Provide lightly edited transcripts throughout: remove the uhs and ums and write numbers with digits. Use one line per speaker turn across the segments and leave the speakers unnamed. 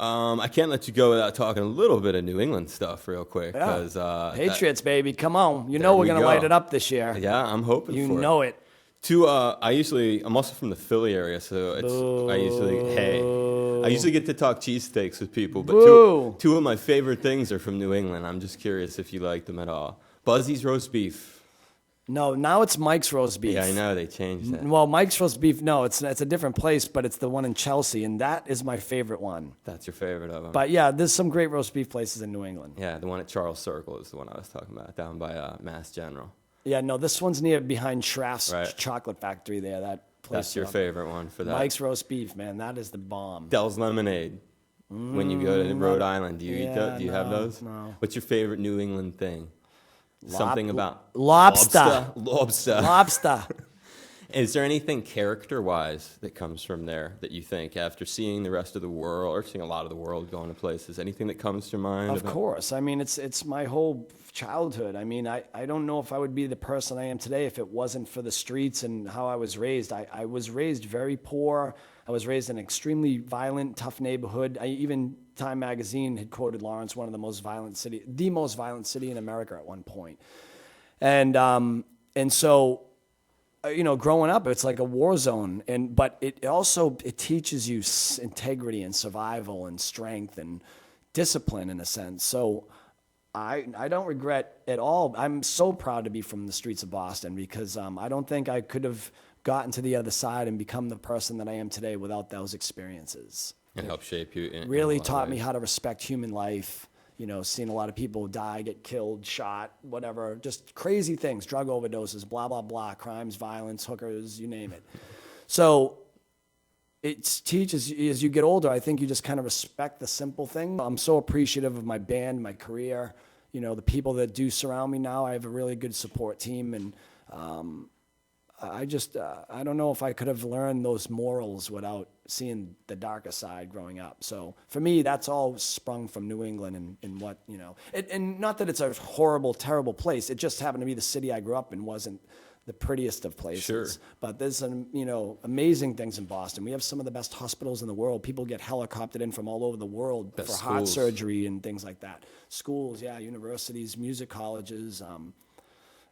I can't let you go without talking a little bit of New England stuff real quick.
Yeah. Patriots, baby, come on. You know we're going to light it up this year.
Yeah, I'm hoping for it.
You know it.
I'm also from the Philly area, so I usually get to talk cheesesteaks with people, but two of my favorite things are from New England. I'm just curious if you like them at all. Buzzy's roast beef.
No, now it's Mike's roast beef.
Yeah, I know they changed that.
Well, Mike's roast beef, no, it's a different place, but it's the one in Chelsea, and that is my favorite one.
That's your favorite of them.
But yeah, there's some great roast beef places in New England.
Yeah, the one at Charles Circle is the one I was talking about, down by Mass General.
Yeah, no, this one's behind Schraff's Chocolate Factory there. That place.
That's your favorite one for that.
Mike's roast beef, man, that is the bomb.
Dell's Lemonade. When you go to Rhode Island, do you eat those? Do you have those?
No.
What's your favorite New England thing? Something about
lobster.
Lobster. Is there anything character-wise that comes from there that you think, after seeing the rest of the world, or seeing a lot of the world going to places, anything that comes to mind?
Of course. I mean, it's my whole childhood. I mean, I don't know if I would be the person I am today if it wasn't for the streets and how I was raised. I was raised very poor. I was raised in an extremely violent, tough neighborhood. Even Time Magazine had quoted Lawrence, the most violent city in America at one point. And so, growing up, it's like a war zone. But it also teaches you integrity and survival and strength and discipline in a sense. So I don't regret at all. I'm so proud to be from the streets of Boston because I don't think I could have gotten to the other side and become the person that I am today without those experiences.
It helped shape you.
Really taught me how to respect human life. Seeing a lot of people die, get killed, shot, whatever, just crazy things, drug overdoses, blah, blah, blah, crimes, violence, hookers, you name it. So it teaches, as you get older, I think you just kind of respect the simple thing. I'm so appreciative of my band, my career, the people that do surround me now. I have a really good support team, and I don't know if I could have learned those morals without seeing the darker side growing up. So for me, that's all sprung from New England and what, and not that it's a horrible, terrible place. It just happened to be the city I grew up in wasn't the prettiest of places.
Sure.
But there's some, amazing things in Boston. We have some of the best hospitals in the world. People get helicoptered in from all over the world for heart surgery and things like that. Schools, universities, music colleges,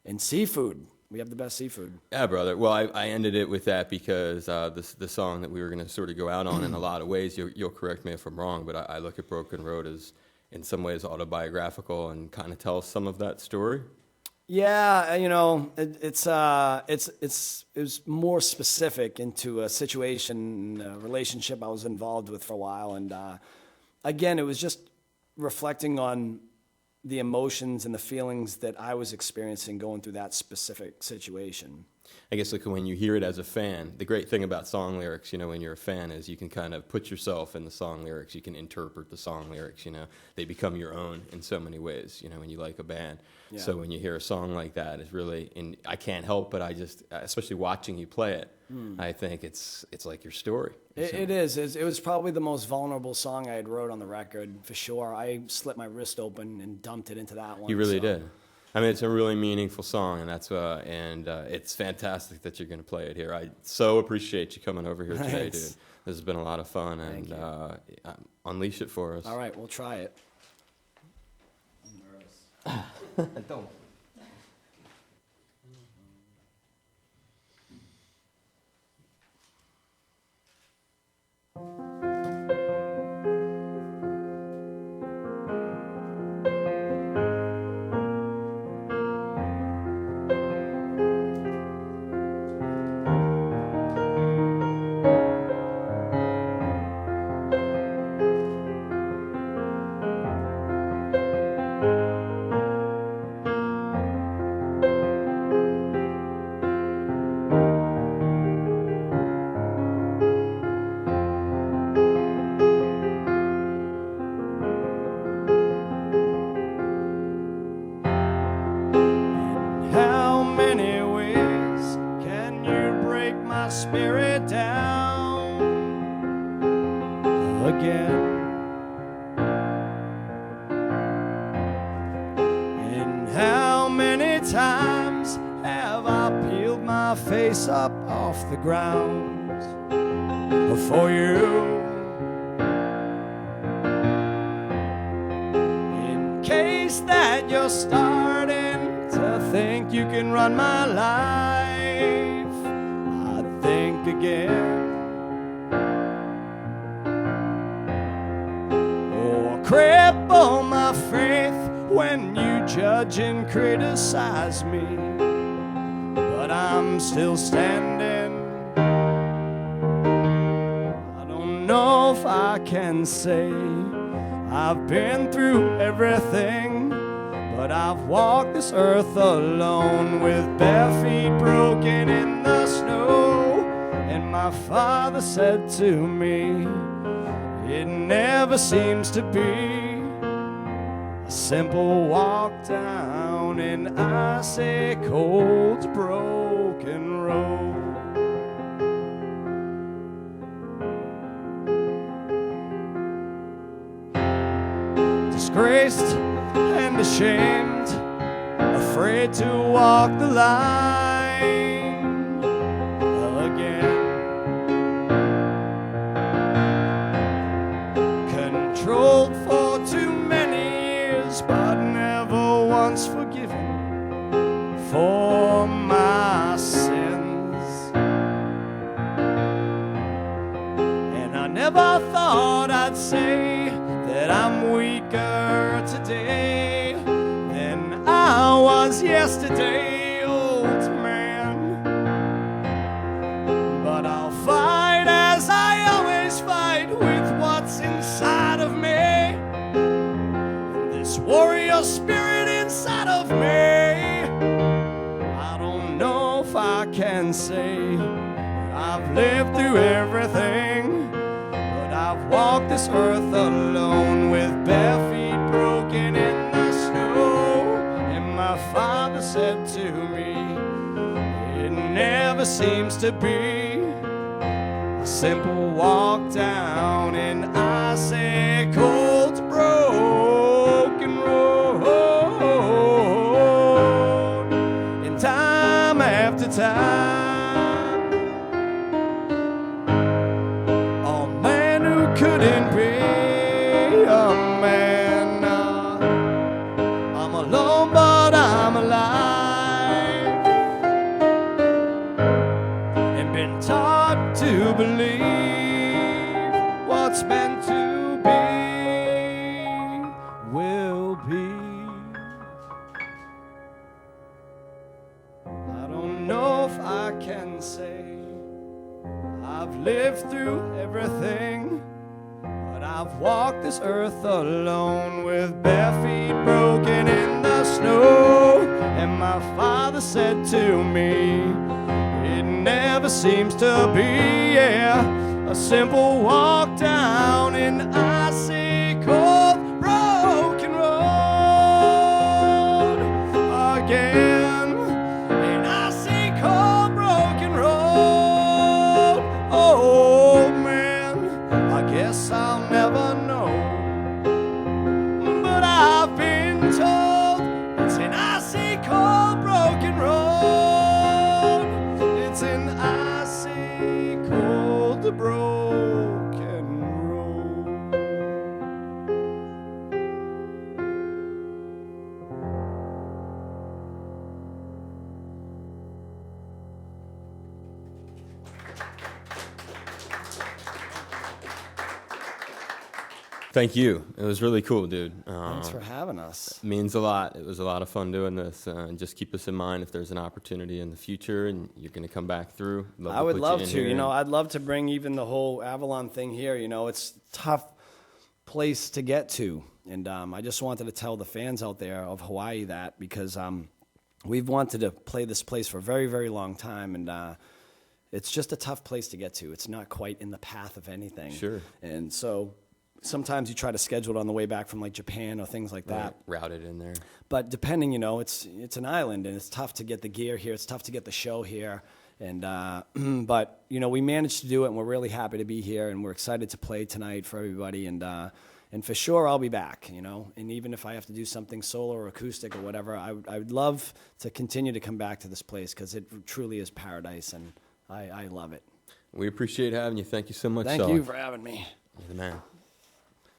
and seafood. We have the best seafood.
Yeah, brother. Well, I ended it with that because the song that we were going to sort of go out on in a lot of ways, you'll correct me if I'm wrong, but I look at Broken Road as in some ways autobiographical and kind of tells some of that story.
Yeah, it was more specific into a situation, a relationship I was involved with for a while, and again, it was just reflecting on the emotions and the feelings that I was experiencing going through that specific situation.
I guess like when you hear it as a fan, the great thing about song lyrics, when you're a fan is you can kind of put yourself in the song lyrics. You can interpret the song lyrics, They become your own in so many ways, when you like a band. Yeah. So when you hear a song like that, it's really, and I can't help but especially watching you play it, I think it's like your story.
It is. It was probably the most vulnerable song I had wrote on the record, for sure. I slit my wrist open and dumped it into that one.
You really did. I mean, it's a really meaningful song, and it's fantastic that you're going to play it here. I so appreciate you coming over here today, dude. This has been a lot of fun, and unleash it for us.
All right, we'll try it. I'm nervous.
Don't.
Spirit down again. And how many times have I peeled my face up off the ground for you? place that you're starting to think you can run my life, I'd think again. Or cripple my faith when you judge and criticize me, but I'm still standing. I don't know if I can say I've been through everything, but I've walked this earth alone with bare feet broken in the snow. And my father said to me, it never seems to be a simple walk down an icy cold broken road. Disgraced and ashamed, afraid to walk the line again. Controlled for too many years, but never once forgiven for my sins. And I never thought I'd say that I'm weaker today than I was yesterday, old man. But I'll fight as I always fight with what's inside of me, this warrior spirit inside of me. I don't know if I can say I've lived through everything, but I've walked this earth alone with bare feet broken in the snow. And my father said to me, it never seems to be a simple walk down an icy cold broken road. And time after time, couldn't be a man. I'm alone, but I'm alive, and been taught to believe what's meant to be will be. I don't know if I can say I've lived through everything, but I've walked this earth alone with bare feet broken in the snow. And my father said to me, it never seems to be, yeah, a simple walk down an icy cold broken road again. An icy cold broken road. Oh man, I guess I'll never know, but I've been told it's an icy cold broken road. It's an icy cold broken road.
Thank you. It was really cool, dude.
Thanks for having us.
Means a lot. It was a lot of fun doing this. And just keep us in mind if there's an opportunity in the future and you're going to come back through.
I would love to. You know, I'd love to bring even the whole Avalon thing here. You know, it's a tough place to get to. And I just wanted to tell the fans out there of Hawaii that, because we've wanted to play this place for a very, very long time. And it's just a tough place to get to. It's not quite in the path of anything.
Sure.
And so sometimes you try to schedule it on the way back from like Japan or things like that.
Routed in there.
But depending, you know, it's an island and it's tough to get the gear here. It's tough to get the show here. And but, you know, we managed to do it and we're really happy to be here and we're excited to play tonight for everybody. And for sure I'll be back, you know, and even if I have to do something solo or acoustic or whatever, I would love to continue to come back to this place because it truly is paradise and I love it.
We appreciate having you. Thank you so much,
Thank
Sully.
you for having me.
You're the man.